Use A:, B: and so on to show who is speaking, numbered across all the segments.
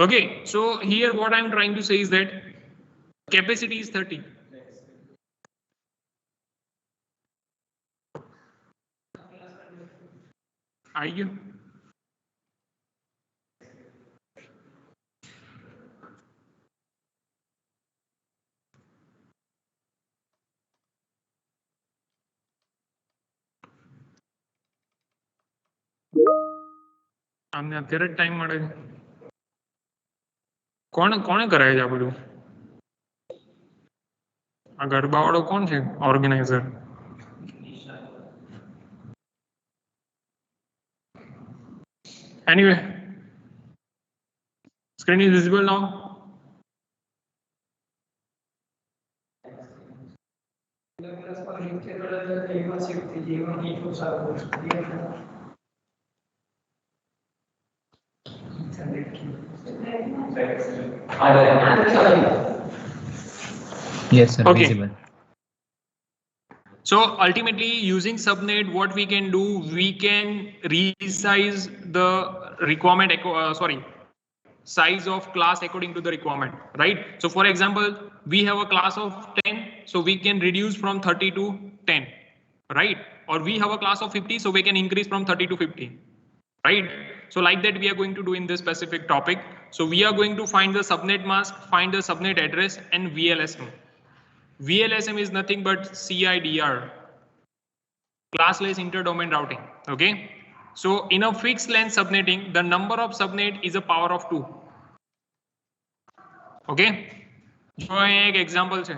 A: Okay, so here what I'm trying to say is that capacity is 30. Are you? આમને અત્યારે જ time મળે છે? કોણે કરાય છે આ બધું? આ ગરબાવાળો કોણ છે organiser? Anyway, screen is visible now.
B: Yes, sir.
A: Okay.
B: Visible.
A: So ultimately, using subnet, what we can do, we can resize the requirement, size of class according to the requirement, right? So for example, we have a class of 10, so we can reduce from 30 to 10, right? Or we have a class of 50, so we can increase from 30 to 50, right? So like that, we are going to do in this specific topic. So we are going to find the subnet mask, find the subnet address, and VLSM. VLSM is nothing but CIDR, classless interdomain routing. Okay. So in a fixed length subnetting, the number of subnet is a power of 2. Okay. જો અહીંયા એક example છે.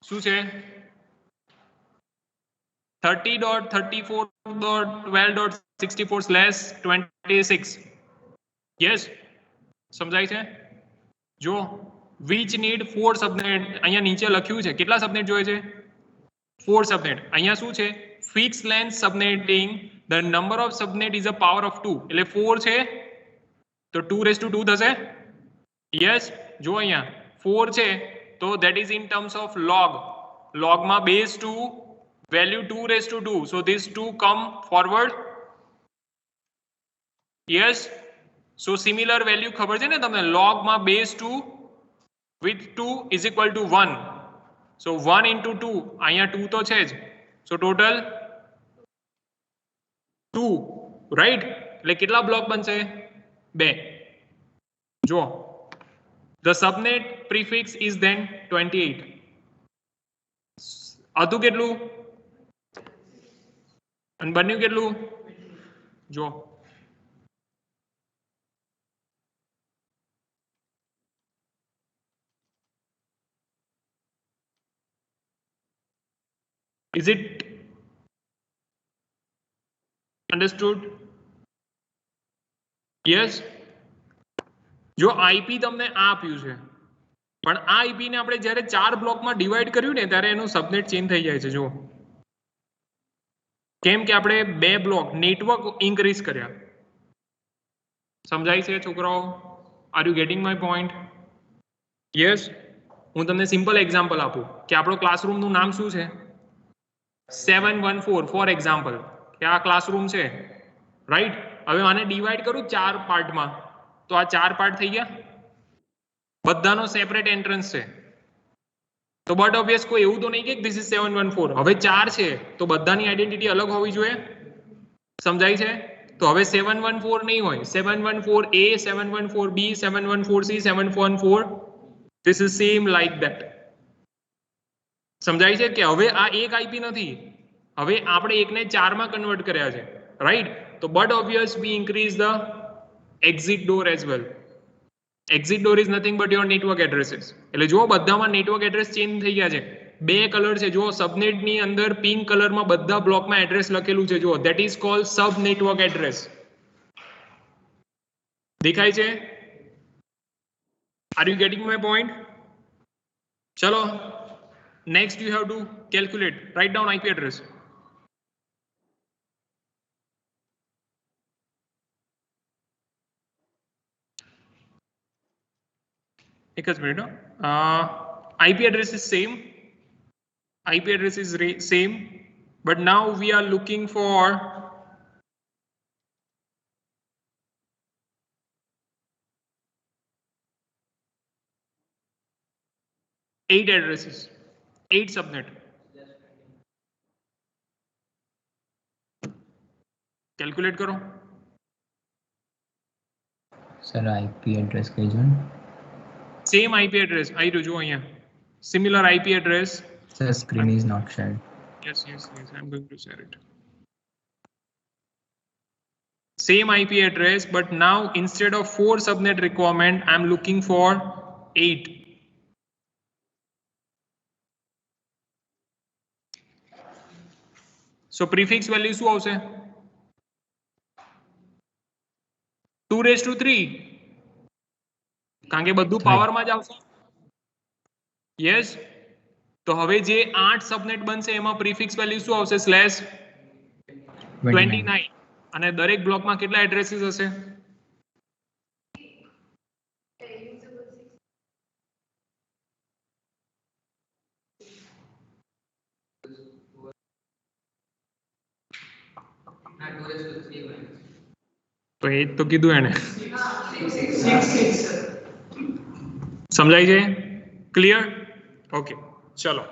A: શું છે? 30.34.12.64/26. Yes. સમજાય છે? જો which need 4 subnet, અહીંયા નીચે લખ્યું છે કેટલા સબનેટ જોઈએ છે? 4 subnet. અહીંયા શું છે? Fixed length subnetting, the number of subnet is a power of 2. એટલે 4 છે તો 2^2 થશે. Yes, જો અહીંયા 4 છે તો that is in terms of log. Log માં base 2, value 2^2. So this 2 come forward. Yes. So similar value ખબર છે ને તમને? log માં base 2 with 2 is equal to 1. So 1 into 2, અહીંયા 2 તો છે જ. So total 2, right? એટલે કેટલા બ્લોક બનશે? 2. જો the subnet prefix is then 28. હતું કેટલું? અને બન્યું કેટલું? જો is it understood? Yes. જો IP તમને આ આપ્યું છે પણ આ IP ને આપણે જ્યારે 4 બ્લોકમાં ડિવાઈડ કર્યું ને ત્યારે એનું સબનેટ ચેન્જ થઈ જાય છે. જો કેમ કે આપણે 2 બ્લોક નેટવર્ક ઇન્ક્રીઝ કર્યા. સમજાય છે છોકરાઓ? Are you getting my point? Yes. હું તમને સિમ્પલ એક્ઝામ્પલ આપું કે આપણો ક્લાસરૂમનું નામ શું છે? 714 ફોર એક્ઝામ્પલ, કે આ ક્લાસરૂમ છે, રાઈટ? હવે આને ડિવાઈડ કરું 4 પાર્ટમાં તો આ 4 પાર્ટ થઈ ગયા. બધાનો સેપરેટ એન્ટ્રન્સ છે તો બટ ઓબ્વિયસ કોઈ એવું તો નહીં કે ધીસ ઇઝ 714. હવે 4 છે તો બધાની આઈડેન્ટિટી અલગ હોવી જોઈએ. સમજાય છે? તો હવે 714 નહીં હોય, 714A, 714B, 714C, 714. This is same like that. સમજાય છે કે હવે આ એક IP નથી, હવે આપણે એકને 4 માં કન્વર્ટ કર્યા છે, રાઈટ? તો but obvious we increase the exit door as well. Exit door is nothing but your network addresses. એટલે જો બધામાં નેટવર્ક એડ્રેસ ચેન્જ થઈ ગયા છે. 2 કલર છે. જો સબનેટની અંદર પિંક કલરમાં બધા બ્લોકમાં એડ્રેસ લખેલું છે. જો that is called sub network address. દેખાય છે? Are you getting my point? ચલો, next you have to calculate, write down IP address. एक minute. IP address is same. IP address is same, but now we are looking for 8 addresses, 8 subnet. Calculate करो.
B: Sir, IP address કહેજો.
A: Same IP address. आई रजू અહીંયા. Similar IP address.
B: Sir, screen is not shared.
A: Yes. I'm going to share it. Same IP address, but now instead of 4 subnet requirement, I'm looking for 8. So prefix value શું આવશે? 2⁻3. કારણ કે બધું પાવરમાં જ આવશે. Yes. તો હવે જે 8 સબનેટ બનશે એમાં પ્રીફિક્સ વેલ્યુ શું આવશે? /29. અને દરેક બ્લોકમાં કેટલા એડ્રેસીસ હશે? તો એ તો કીધું એને. સમજાય છે? ક્લિયર? ઓકે, ચલો.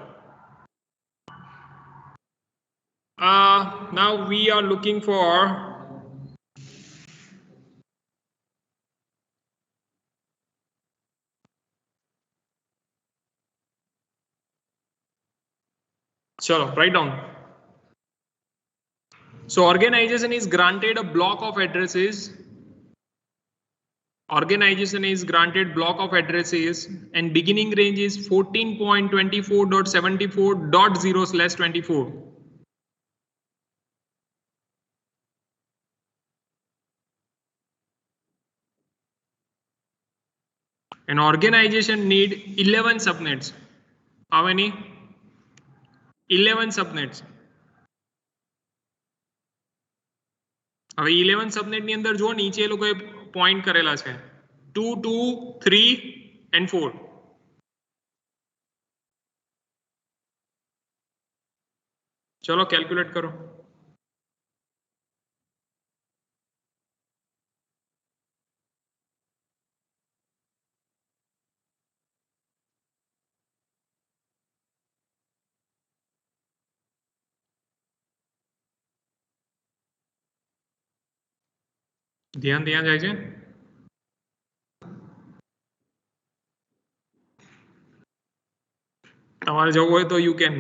A: Now we are looking for write down. So organization is granted a block of addresses. Organization is granted block of addresses and beginning range is 14.24.74.0/24. An organization need 11 subnets. How many? 11 subnets. હવે 11 સબનેટ ની અંદર જો નીચે એ લોકોએ point કરેલા છે 2, 2, 3 and 4. ચલો calculate કરો. ધ્યાન ત્યાં જાય છે. તમારે જવું હોય તો યુ કેન.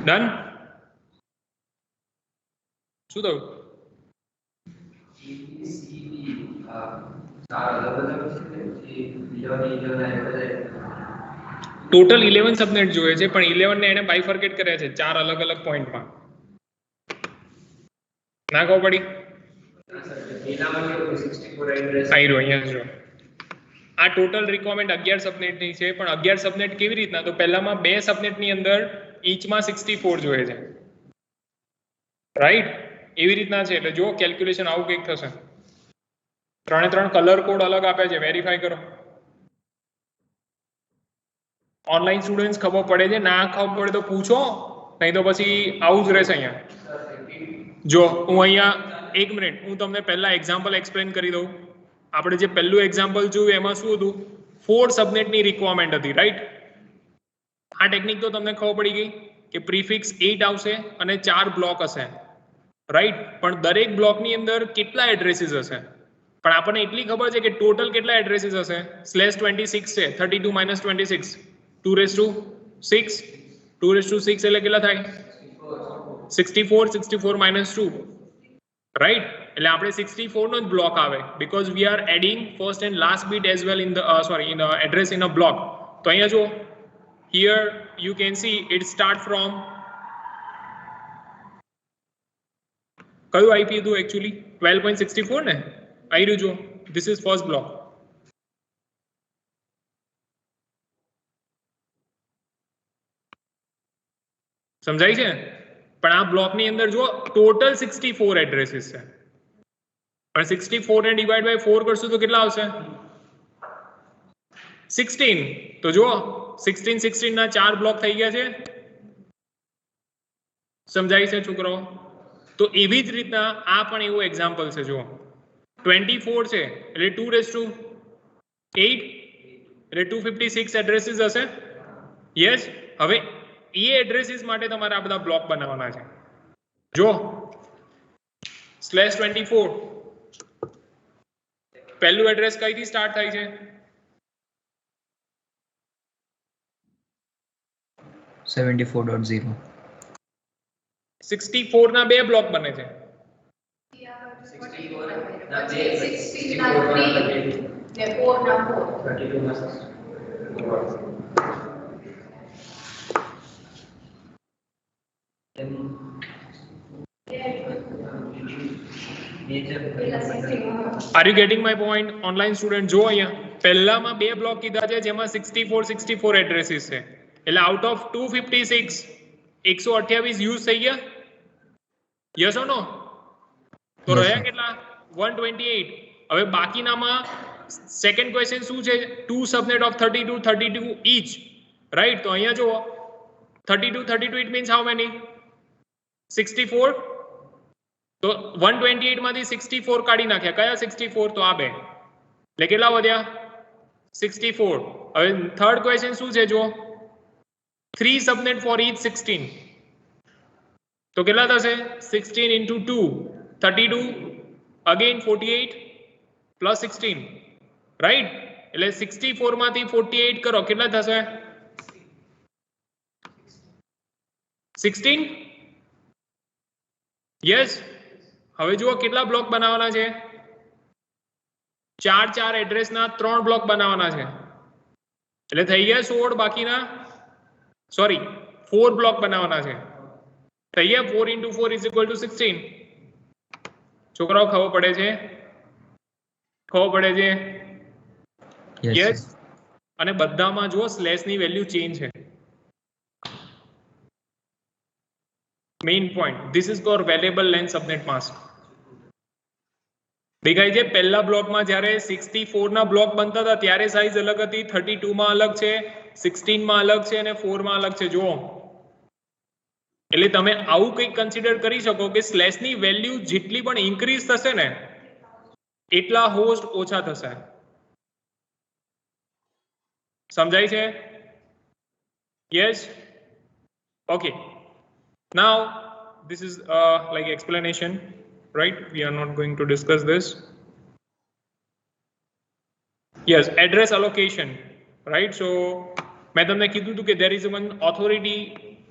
A: ડન. શું થયું? ટોટલ 11 સબનેટ જોઈએ છે, પણ 11 ને એને બાયફર્કેટ કર્યા છે 4 અલગ અલગ પોઈન્ટમાં. ના ખબર પડી? આવી રહ્યો અહીંયા જો. આ ટોટલ રિક્વાયરમેન્ટ 11 સબનેટની છે, પણ 11 સબનેટ કેવી રીતના? તો પહેલામાં 2 સબનેટની અંદર ઈચમાં 64 જોઈએ છે, રાઈટ? એવી રીતના છે. એટલે જો કેલ્ક્યુલેશન આવું કંઈક થશે. 3 કલર કોડ અલગ આપે છે, વેરીફાઈ કરો. ઓનલાઈન સ્ટુડન્ટ્સ ખબર પડે છે? ના ખબર પડે તો પૂછો, નહીં તો પછી આવું જ રહેશે અહીંયા. જો હું અહીંયા 1 મિનિટ હું તમને પહેલા એક્ઝામ્પલ એક્સપ્લેન કરી દઉં. આપણે જે પહેલું એક્ઝામ્પલ જોયું એમાં શું હતું? 4 સબનેટની રિક્વાયરમેન્ટ હતી, રાઈટ? આ ટેકનિક તો તમને ખબર પડી ગઈ કે પ્રીફિક્સ 8 આવશે અને 4 બ્લોક હશે, રાઈટ? પણ દરેક બ્લોકની અંદર કેટલા એડ્રેસીસ હશે? પણ આપણને એટલી ખબર છે કે ટોટલ કેટલા એડ્રેસીસ હશે? /26 છે, 32 - 26, 2⁶6, 2⁶6 એટલે કેટલા થાય? 64, 64 - 2, રાઈટ? એટલે આપણે 64 નો જ બ્લોક આવે, because we are adding first and last bit as well in the address in a block. તો અહીંયા જો here you can see it start from કયું આઈપી હતું એકચ્યુઅલી? 12.64 ને આવી રહ્યું. જો this is first block. સમજાય છે? પણ આ બ્લોકની અંદર જો ટોટલ 64 એડ્રેસીસ છે, પણ 64 ને ડિવાઈડ બાય 4 કરશું તો કેટલા આવશે? 16. તો જો 16 ના 4 બ્લોક થઈ ગયા છે. સમજાય છે છોકરાઓ? તો એવી જ રીતના આ પણ એવું એક્ઝામ્પલ છે. જો 24 છે એટલે 2⁸8 એટલે 256 એડ્રેસીસ હશે. યસ. હવે એ એડ્રેસીસ માટે તમારે આ બધા બ્લોક બનાવવાના છે. જો /24 પહેલું એડ્રેસ કઈથી સ્ટાર્ટ થાય છે?
B: 74.0.
A: 64 ના 2 બ્લોક બને છે.
C: 16 ના 3 ને 4 ના 4, 32 ના 6.
A: Are you getting my point? Online student જો અહીંયા પહેલામાં 2 બ્લોક કીધા છે જેમાં 64 એડ્રેસીસ છે. એટલે આઉટ ઓફ 256 128 યુઝ થઈ ગયા. યસ ઓર નો? તો રહ્યા કેટલા? 128. હવે બાકીનામાં સેકન્ડ ક્વેશ્ચન શું છે? 2 સબનેટ ઓફ 32 each, રાઈટ? તો અહીંયા જુઓ 32 it means how many? 64. તો 128 માંથી 64 કાઢી નાખ્યા. કયા 64? તો આ બે. એટલે કેટલા વધ્યા? 64. હવે થર્ડ ક્વેશ્ચન શું છે? જો 3 સબનેટ ફોર each 16. તો કેટલા થશે? 16 into 2 32, again 48 plus 16, રાઈટ? એટલે 64 માંથી 48 કરો કેટલા થશે? 16. યસ. હવે જુઓ કેટલા બ્લોક બનાવવાના છે? 4 એડ્રેસના 3 બ્લોક બનાવવાના છે. એટલે થઈ ગયા 16. બાકીના 4 બ્લોક બનાવવાના છે. થઈ ગયા 4 into 4 is equal to 16. છોકરાઓ ખબર પડે છે? ખબર પડે છે? યસ. અને બધામાં જુઓ સ્લેશની વેલ્યુ ચેન્જ છે. Main point. This is called variable length subnet mask. દેખાય છે? પહેલા બ્લોકમાં જ્યારે 64 ના બ્લોક બનતા હતા ત્યારે સાઈઝ અલગ હતી, 32 માં અલગ છે, 16 માં અલગ છે અને 4 માં અલગ છે. જુઓ એટલે તમે આવું કંઈક કન્સિડર કરી શકો કે સ્લેશની વેલ્યુ જેટલી પણ ઇન્ક્રીઝ થશે ને એટલા હોસ્ટ ઓછા થશે. સમજાય છે? Yes. Okay. Now this is like explanation, right? We are not going to discuss this. Yes, address allocation, right? So મેં તમને કીધું હતું કે there is one authority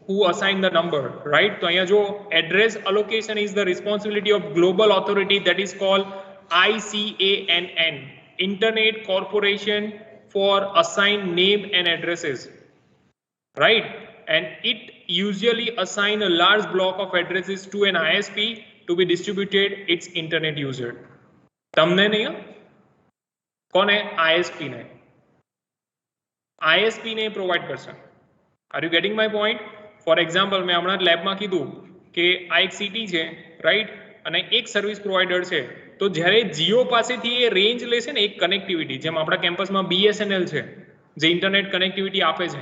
A: who who assign the number, right? તો અહીંયા જો address allocation is the responsibility of global authority that is called ICANN, Internet Corporation for Assigned Name and Addresses, right? And it usually assign a large block of addresses to an ISP to be distributed its internet user. તમને નહીં કોને? ISP ને. ISP ને provide કરશે. Are you getting my point? For example, મેં હમણાં લેબમાં કીધું કે આ એક સિટી છે, રાઈટ? અને એક સર્વિસ પ્રોવાઈડર છે. તો જ્યારે જીઓ પાસેથી એ રેન્જ લેશે ને એક કનેક્ટિવિટી, જેમ આપણા કેમ્પસમાં BSNL છે જે ઇન્ટરનેટ કનેક્ટિવિટી આપે છે,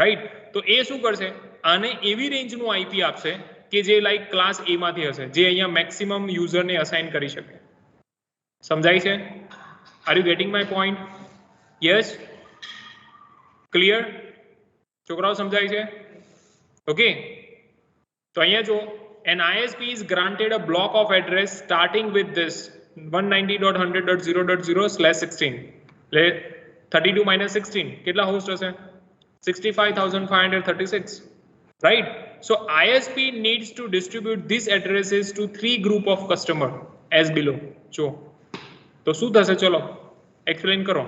A: રાઈટ? તો એ શું કરશે? આને એવી રેન્જનું આઈપી આપશે કે જે લાઈક ક્લાસ એ માંથી હશે, જે અહીંયા મેક્સિમમ યુઝરને અસાઇન કરી શકે. સમજાય છે? Are you getting my point? Yes? Clear? છોકરાઓ સમજાય છે? ઓકે. તો અહીંયા જો an ISP is granted a block of address starting with this 190.100.0.0/16. એટલે 32 minus 16 કેટલા હોસ્ટ હશે? 65,536, right? So ISP needs to distribute these addresses to 3 group of customer as below. જો તો શું થશે? ચલો એક્સપ્લેન કરો.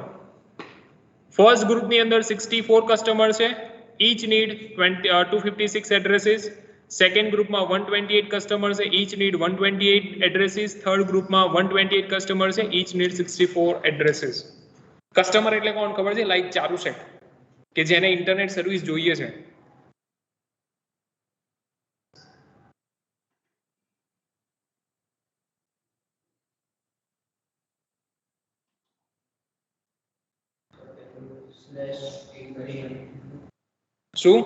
A: ફર્સ્ટ ગ્રુપ ની અંદર 64 કસ્ટમર છે, each need 256 addresses. સેકન્ડ ગ્રુપમાં 128 કસ્ટમર છે, each need 128 addresses. થર્ડ ગ્રુપમાં 128 કસ્ટમર છે, each need 64 addresses. કસ્ટમર એટલે કોણ ખબર છે? લાઈક ચારુ છે કે જેને ઇન્ટરનેટ સર્વિસ જોઈએ છે. શું?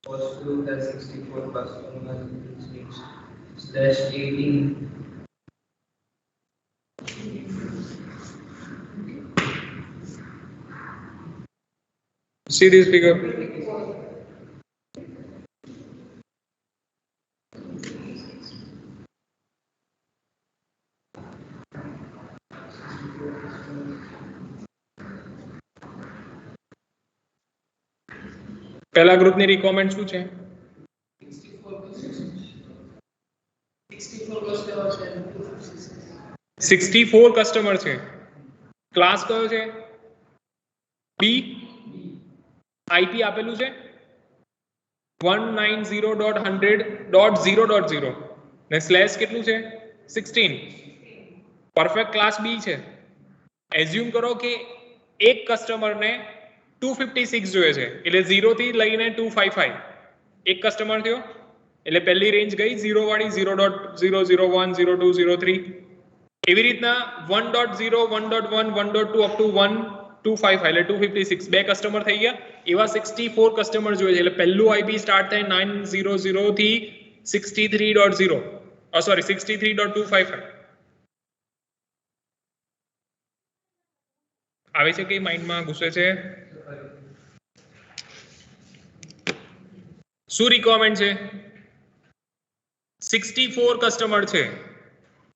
B: /18.
A: See this figure. પહેલા ગ્રુપની રિક્વાયરમેન્ટ શું છે? 64 કસ્ટમર છે. ક્લાસ કયો છે? બી. આઈપી આપેલું છે 190.100.0.0 ને સ્લેશ કેટલું છે? 16. પરફેક્ટ ક્લાસ બી છે. એઝ્યુમ કરો કે એક કસ્ટમરને 256 જોઈએ છે, એટલે 0 થી લઈને 255 એક કસ્ટમર થયો, એટલે પહેલી રેન્જ ગઈ 0 વાળી 0.001 0.2 0.3. એવી રીતના 1.0 1.1 1.2 અપ ટુ 1.255 એટલે 256 બે કસ્ટમર થઈ ગયા. એવા 64 કસ્ટમર જોઈએ છે, એટલે પહેલું આઈપી સ્ટાર્ટ થાય 900 થી 63.0 સોરી 63.255. આવે છે કે માઇન્ડમાં ઘૂસે છે? શું રિક્વાયરમેન્ટ છે? 64 કસ્ટમર છે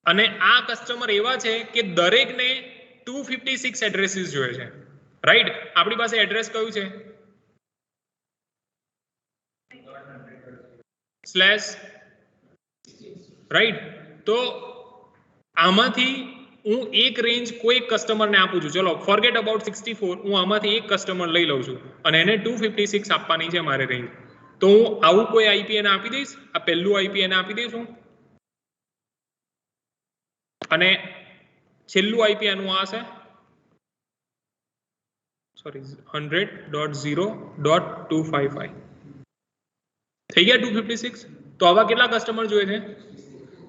A: અને આ કસ્ટમર એવા છે કે દરેકને 256 એડ્રેસીસ જોઈએ છે, રાઈટ? આપણી પાસે એડ્રેસ કયું છે? Slash, right? તો આમાંથી હું એક રેન્જ કોઈ કસ્ટમરને આપું છું. ચલો ફોરગેટ અબાઉટ 64, હું આમાંથી એક કસ્ટમર લઈ લઉં છું અને એને 256 આપવાની છે મારે રેન્જ. તો હું આવું કોઈ આઈપી એને આપી દઈશ, આ પહેલું આઈપી એને આપી દઈશ હું, અને છેલ્લું આઈપી એનું આ છે સોરી 100.0.255. થઈ ગયા 256. તો આવા કેટલા કસ્ટમર જોઈએ છે?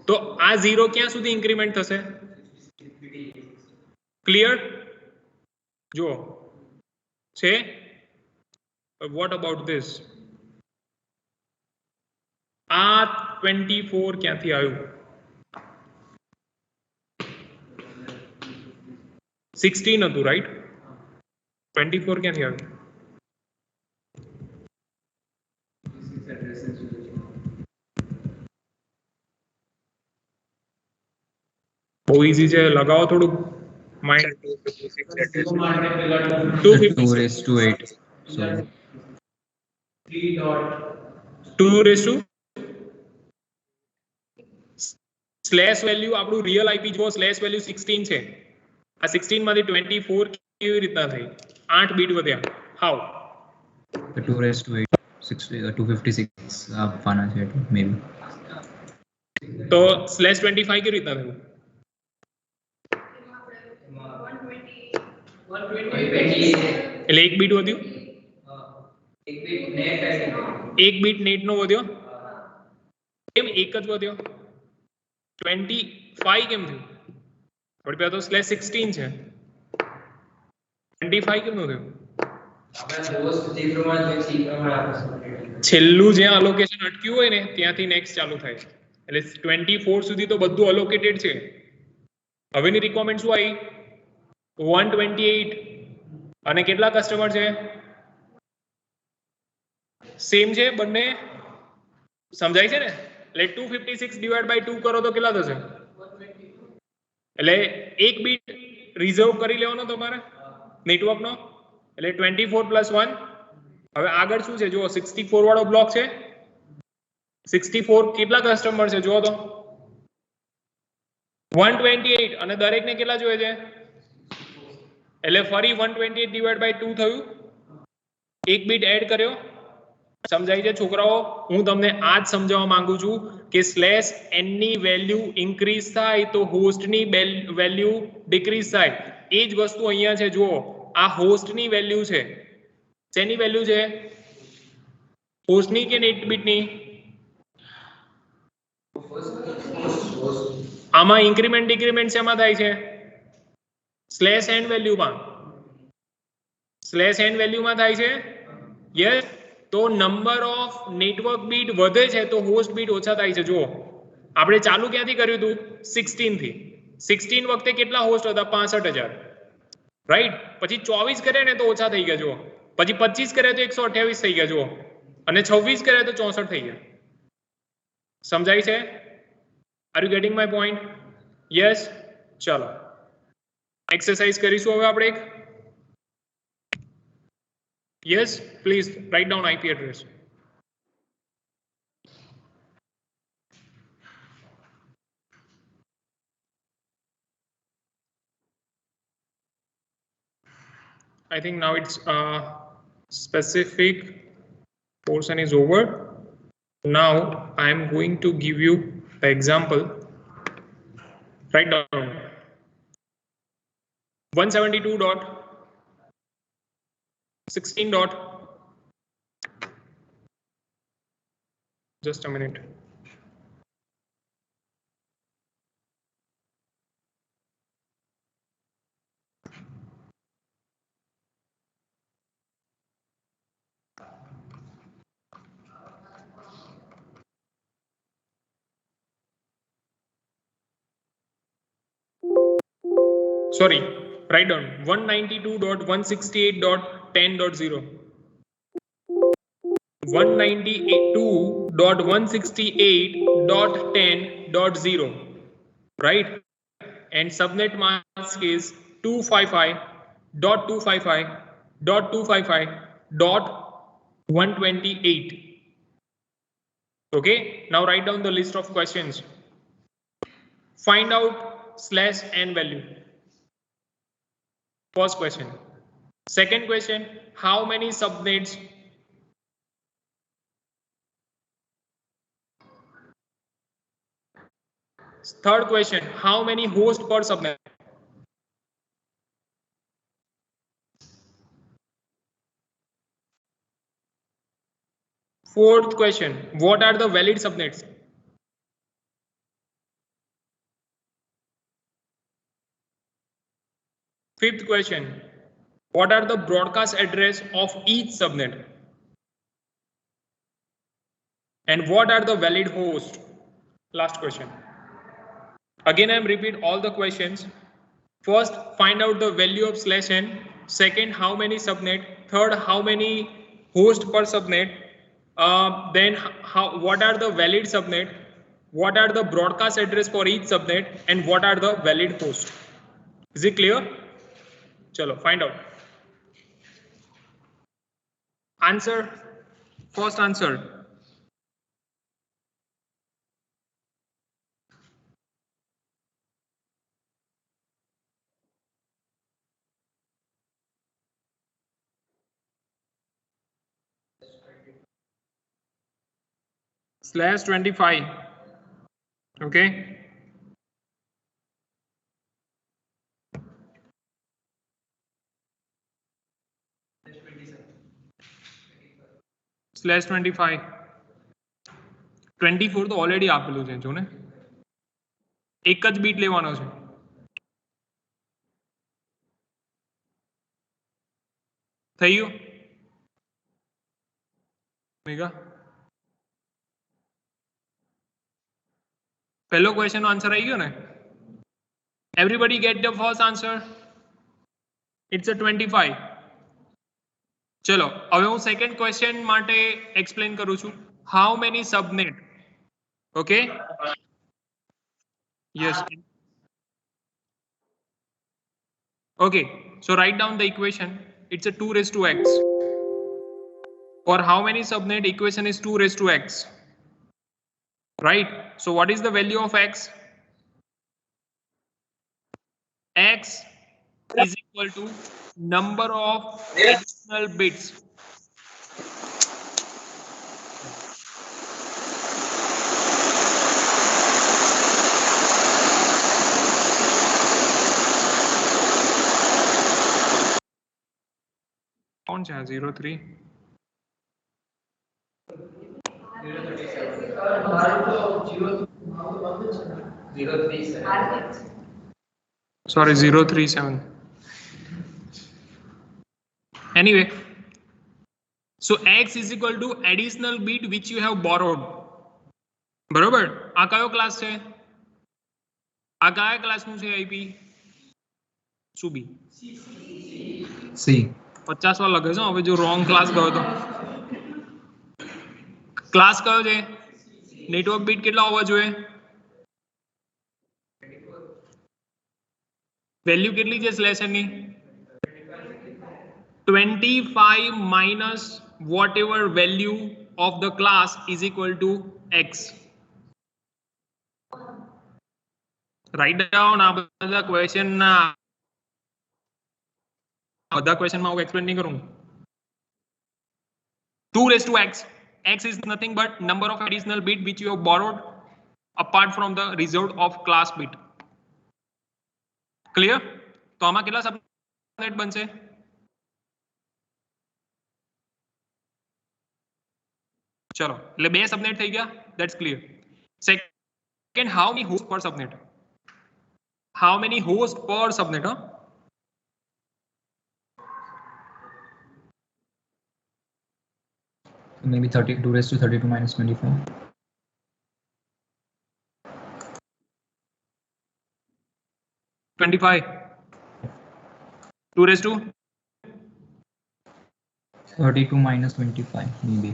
A: તો આ 0 ક્યાં સુધી ઇન્ક્રીમેન્ટ થશે? ક્લિયર? જુઓ છે. What about this? આ 24 ક્યાંથી આવ્યું? 16 હતું, રાઈટ? 24 ક્યાંથી આવ્યું? બહુ ઈઝી છે, લગાવો થોડું mind. 256
B: 2 raised to 8. So
D: 3.2
A: 2 raise to slash value આપણું રિયલ આઈપી જો સ્લેશ વેલ્યુ 16 છે આ 16 માંથી 24 કેવી રીતના થઈ 8 બીટ વધ્યા હાઉ
D: The 2 raised to 8, 256 आना चाहिए maybe.
A: તો સ્લેશ 25 કેવી રીતના થયું
B: 120.
A: એટલે એક બીટ વધ્યું એક બીટ નેટ નો વધ્યો કેમ એક જ વધ્યો 25 કેમ થયું આપણી પાસે તો સ્લેશ 16 છે 25 કેમ નું થયું છેલ્લું જ્યાં અલોકેશન અટક્યું હોય ને ત્યાંથી નેક્સ્ટ ચાલુ થાય એટલે 24 સુધી તો બધું અલોકેટેડ છે હવેની રિક્વાયરમેન્ટ શું આવી 128 અને કેટલા કસ્ટમર છે સેમ છે બંને સમજાય છે ને એટલે 256 ડિવાઇડ બાય 2 કરો તો કેટલા થશે એટલે એક બીટ રિઝર્વ કરી લેવાનો તમારે નેટવર્કનો એટલે 24 + 1 હવે આગળ શું છે જો 64 વાળો બ્લોક છે 64 કેટલા કસ્ટમર છે જુઓ તો 128 અને દરેકને કેટલા જોઈએ છે એટલે ફરી 128 ડિવાઇડ બાય 2 થયું એક બીટ એડ કર્યો સમજાય છે છોકરાઓ હું તમને આ જ સમજાવવા માંગુ છું કે સ્લેશ n ની વેલ્યુ ઇન્ક્રીઝ થાય તો હોસ્ટ ની વેલ્યુ ડિક્રીઝ થાય એ જ વસ્તુ અહીંયા છે જુઓ આ હોસ્ટ ની વેલ્યુ છે શેની વેલ્યુ છે હોસ્ટ ની કે નેટ બીટ ની આમાં ઇન્ક્રીમેન્ટ ડિક્રીમેન્ટ શેમાં થાય છે સ્લેશ n વેલ્યુમાં સ્લેશ n વેલ્યુમાં થાય છે યસ તો નંબર ઓફ નેટવર્ક બીટ વધે છે તો હોસ્ટ બીટ ઓછા થાય છે જુઓ આપણે ચાલુ ક્યાંથી કર્યું હતું 16 થી 16 વખતે કેટલા હોસ્ટ હતા 65000 રાઈટ પછી 24 કરે ને તો ઓછા થઈ ગયા જુઓ પછી 25 કરે તો 128 થઈ ગયા જુઓ અને 26 કરે તો 64 થઈ ગયા સમજાય છે are you getting my point yes ચલો એક્સરસાઇઝ કરીશું હવે આપણે એક yes please write down IP address I think now it's specific portion is over now I am going to give you the example write down 172.16. Just a minute. Sorry, write down 192.168.10.0. 192.168.10.0, right? And subnet mask is 255.255.255.128. Okay, now write down the list of questions. Find out slash n value. First question. Second question, how many subnets? Third question, how many hosts per subnet? Fourth question, what are the valid subnets? Fifth question, what are the broadcast address of each subnet? And what are the valid hosts? Last question. Again, I am repeat all the questions. First, find out the value of slash n. Second, how many subnet? Third, how many hosts per subnet? Then, what are the valid subnet? What are the broadcast address for each subnet? And what are the valid hosts? Is it clear? Chalo, find out. Answer. First answer. /25. Okay. /25. 24 તો already આપેલું છે જો ને, એક જ bit લેવાનો છે. થઈ ગયું મેગા? પહેલો ક્વેશ્ચન નો આન્સર આવી ગયો ને? Everybody get the first answer? It's a 25. ચલો હવે હું સેકન્ડ ક્વેશ્ચન માટે એક્સપ્લેન કરું છું. How many subnet? Okay yes. Okay, so write down the equation. It's a 2 raised to x. For how many subnet? Equation is 2 raised to x. Right? So what is the value of x? X is equal to number of additional bits. कौन सा 03? Sorry, 037. Anyway, so x is equal to additional bit which you have borrowed. બરોબર? આ કયો class છે? આ કયા ક્લાસનું છે IP? સુબી.
D: C.
A: 50 વાર લખે છે હવે જો રોંગ ક્લાસ ગયો તો. ક્લાસ કયો છે? નેટવર્ક બીટ કેટલા હોવા જોઈએ? વેલ્યુ કેટલી છે સ્લેશર ની? 25 minus whatever value of the class is equal to x. Write down આ બધા ક્વેશ્ચન ના બધા ક્વેશ્ચન માં હું એક્સપ્લેન નહીં કરું. 2 raised to x. X is nothing but number of additional bit which you have borrowed apart from the result of class bit. Clear? તો આમાં કેટલા સબનેટ બનશે? ચલો એટલે બે સબનેટ થઈ ગયા. That's clear. Second, how many hosts per subnet? How many hosts per subnet? Huh?
D: Maybe 32 raised to 32 minus 25.
A: 25. 2 raised to
D: 32 minus 25 maybe.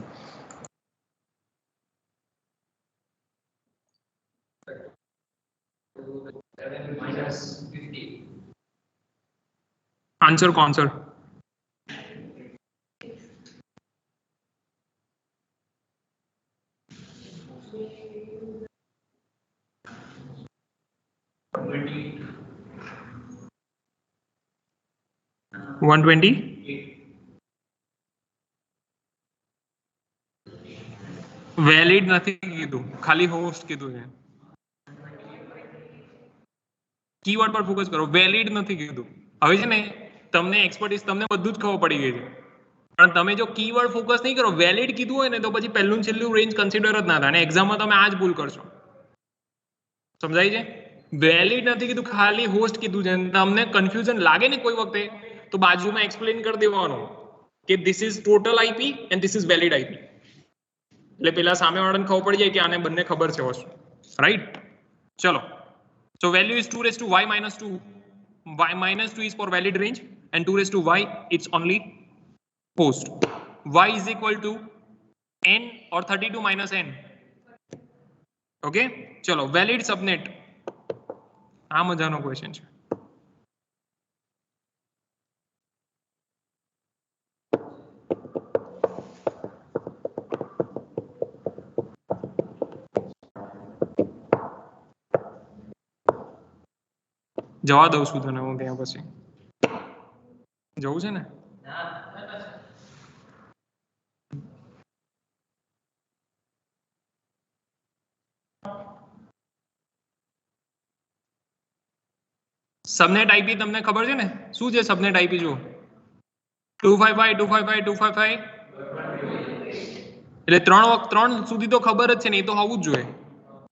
B: minus 50.
A: Answer कौन सर? $120. વેલિડ નથી કીધું, ખાલી હોસ્ટ કીધું છે. કીવર્ડ પર ફોકસ કરો. વેલિડ નથી કીધું. હવે છે ને તમને એક્સપર્ટીસ તમને બધું જ ખબર પડી ગઈ છે, પણ તમે જો કીવર્ડ ફોકસ નહીં કરો, વેલિડ કીધું હોય ને તો પછી પહેલું છેલ્લું રેન્જ કન્સિડર જ ના થાય અને એક્ઝામમાં તમે આ જ ભૂલ કરશો. સમજાય છે? વેલિડ નથી કીધું, ખાલી હોસ્ટ કીધું છે. તમને કન્ફ્યુઝન લાગે ને કોઈ વખતે તો બાજુમાં એક્સપ્લેન કરી દેવાનું કે this is total IP and this is valid IP. એટલે પેલા સામેવાળાને ખબર પડી જાય કે આને બંને ખબર છે વસ્તુ. રાઈટ? ચલો. So value is 2 raised to y minus 2. Y minus 2 is for valid range and 2 raised to y it's only host. Y is equal to n or 32 minus n. Okay? ચલો valid subnet. આ મજાનો question છે. જવા દઉં છું તને હું ત્યાં પછી. જવું છે ને? સબનેટ આઈપી તમને ખબર છે ને શું છે સબનેટ આઈપી જો 255.255.255 એટલે ત્રણ સુધી તો ખબર જ છે ને એ તો હોવું જ જોઈએ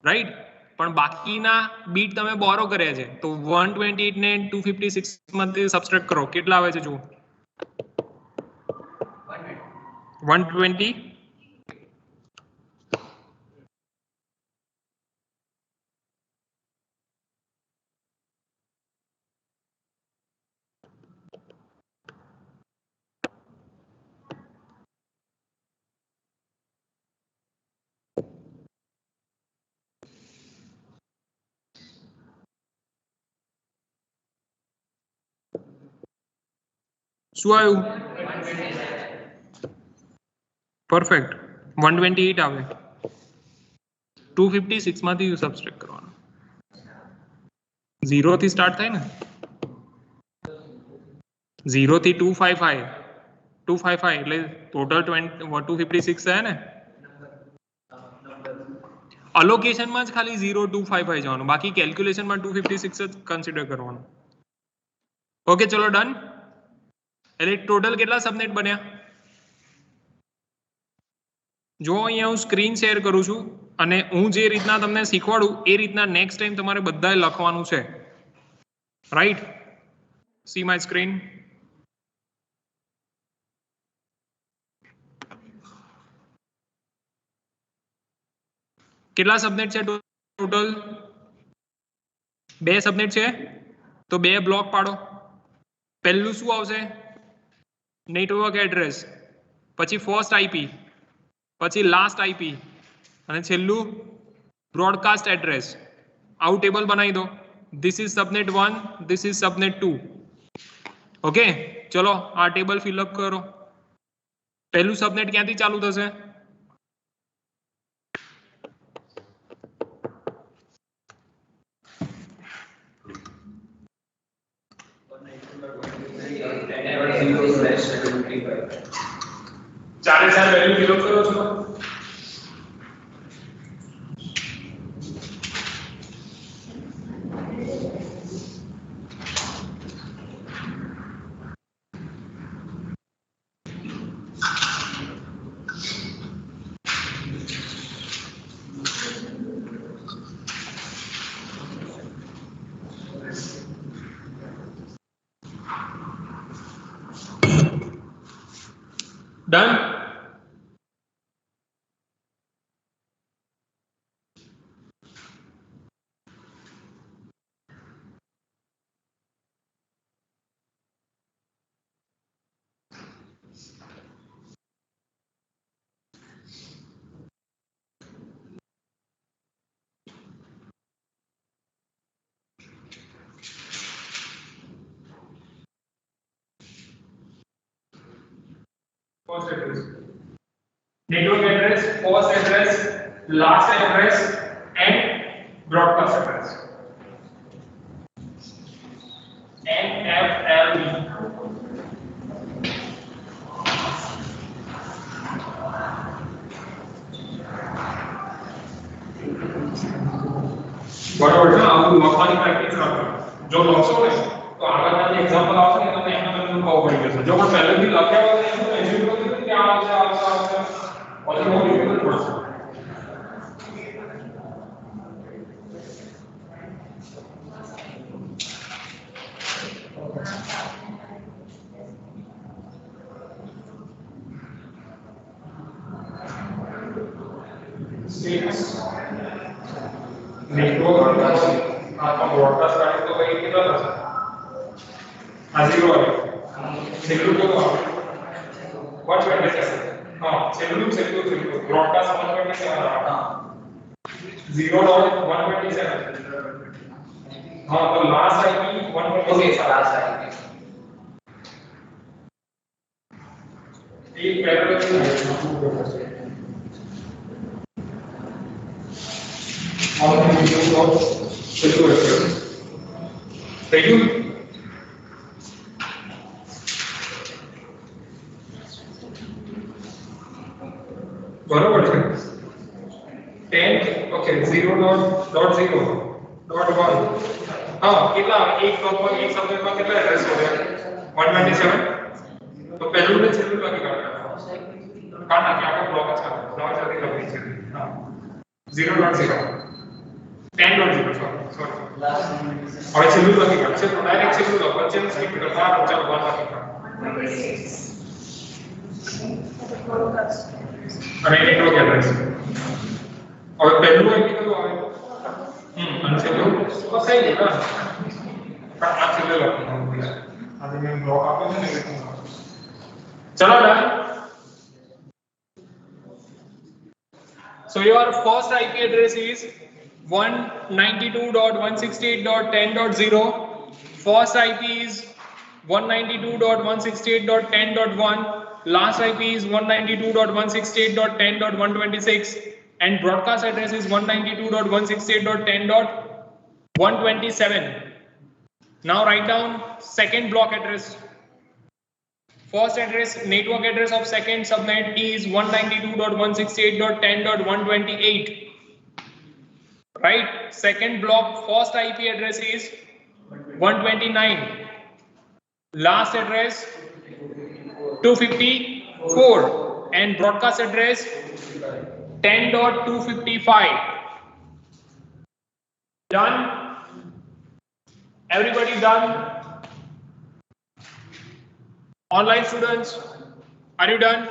A: રાઈટ પણ બાકીના બીટ તમે બોરો કર્યા છે તો 128 ને 256 માંથી સબટ્રેક્ટ કરો કેટલા આવે છે જુઓ 120 શું આવ્યું પરફેક્ટ 128 આવે 256 માંથી સબટ્રેક્ટ કરવાનો 0 થી સ્ટાર્ટ થાય ને 0 થી 255 એટલે ટોટલ 256 થાય ને અલોકેશનમાં જ ખાલી 0255 જવાનું બાકી કેલ્ક્યુલેશનમાં 256 જ કન્સિડર કરવાનું ઓકે ચલો ડન એટલે ટોટલ કેટલા સબનેટ બન્યા જો અહીંયા હું સ્ક્રીન શેર કરું છું અને હું જે રીતના તમને શીખવાડું એ રીતના નેક્સ્ટ ટાઈમ તમારે બધાએ લખવાનું છે રાઈટ સી માય સ્ક્રીન કેટલા સબનેટ છે ટોટલ 2 સબનેટ છે તો 2 બ્લોક પાડો પહેલું શું આવશે નેટવર્ક એડ્રેસ પછી ફર્સ્ટ આઈપી પછી લાસ્ટ આઈપી અને છેલ્લું બ્રોડકાસ્ટ એડ્રેસ આવું ટેબલ બનાવી દો this is subnet 1 this is subnet 2 okay ચલો આ ટેબલ ફિલઅપ કરો પહેલું સબનેટ ક્યાંથી ચાલુ થશે ચારે ચાર વેલ્યુ ફિલઅપ કરો છો done first address network address first address last address and broadcast address NFLB બરોબર છે આવું લખવાની પ્રેક્ટિસ કરો જો લખશો ને તો આગળના જે એક્ઝામ્પલ આવશે ને તમને એના બધું ખબર પડી જશે જો પણ પહેલેથી લખ્યા હોય તો એઝ્યુમ કરો કે આ આવશે પછી બહુ ડિફિકલ્ટ પડશે नेटवर्क आपका ब्रॉडकास्ट करने तो भाई कितना था जीरो सेलुलर को व्हाट करने से हां सेलुलर ब्रॉडकास्ट 127 0.127 हां तो last IP 127 okay last IP एक parallel How many videos of cellular reference? Thank you. बराबर है 10 okay 0.0.1 हाँ कितना एक ब्लॉक में एक सबनेट में कितना एड्रेस हो गया 127 तो पहलू ने छेलू लगे काटना क्या का ब्लॉक अच्छा ब्लॉक जल्दी लगे छे हां 0.0 10.0 सॉरी और छेलू लगे काट छेलू डायरेक्ट छेलू लगे बच्चे ने स्किप करना चलो बात लगे अरे नेटवर्क एड्रेस और पहलू है कितना तो आवे अनछेलू तो सही है ना अनछेलू लगे अभी मैं ब्लॉक आपको नहीं लिखूंगा चलो done So your first IP address is 192.168.10.0. First IP is 192.168.10.1. Last IP is 192.168.10.126. And broadcast address is 192.168.10.127. Now write down second block address. First address, network address of second subnet is 192.168.10.128. Right? Second block, first IP address is 129. Last address 254 and broadcast address 10.255. Done? Everybody done? Online students, are you done?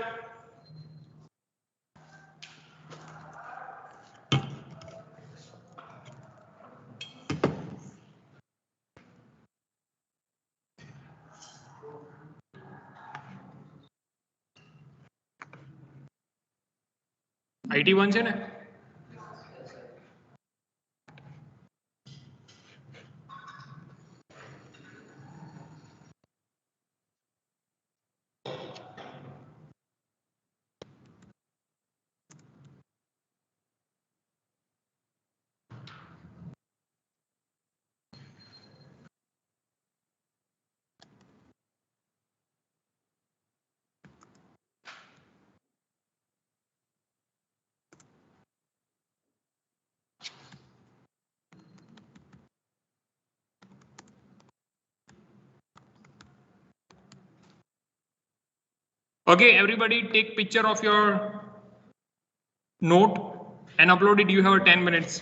A: IT1 છે ને Okay, everybody take picture of your note and upload it. You have 10 minutes.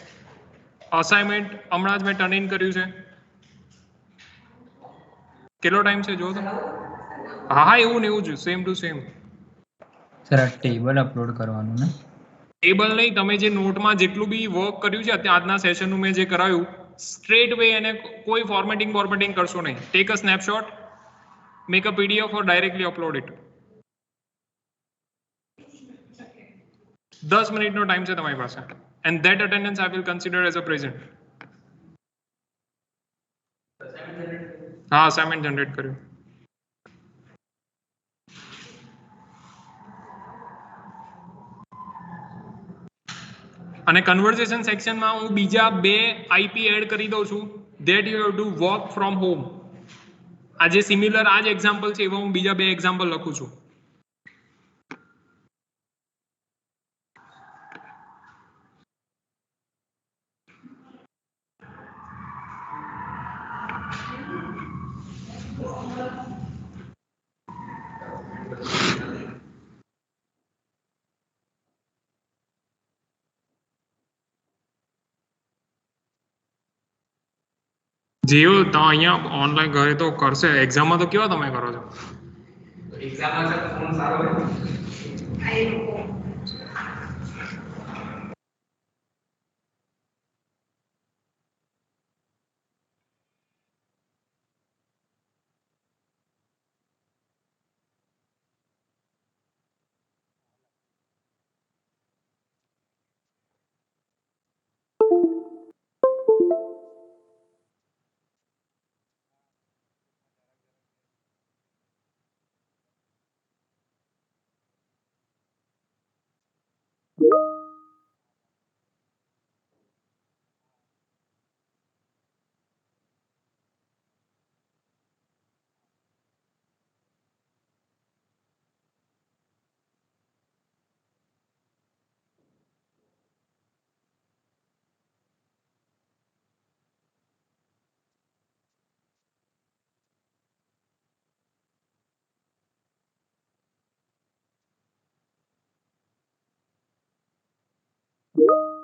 A: Assignment હમણાં જ મેં turn in કર્યું છે કેટલો time છે જો તો હા હા એવું ને એવું જ સેમ ટુ સેમ
D: સર આ ટેબલ અપલોડ કરવાનું ને
A: ટેબલ નહીં તમે જે નોટમાં જેટલું બી વર્ક કર્યું છે આજના સેશનનું મેં જે કરાયું સ્ટ્રેટ વે એને કોઈ ફોર્મેટિંગ કરશો નહીં take a snapshot make a PDF or directly upload it 10 મિનિટનો ટાઈમ છે તમારી પાસે and that attendance I will consider as a present. हाँ assignment generate કર્યું અને કન્વર્સેશન સેક્શનમાં હું બીજા બે આઈપી એડ કરી દઉં છું that you have to work from home. આ જે સિમિલર આ જ એક્ઝામ્પલ છે એવા હું બીજા બે એક્ઝામ્પલ લખું છું જીઓ તો અહીંયા ઓનલાઈન ઘરે તો કરશે એક્ઝામમાં તો કેવા તમે કરો છો
B: એક્ઝામમાં સર ફોન સારો હોય
C: I know.
A: you.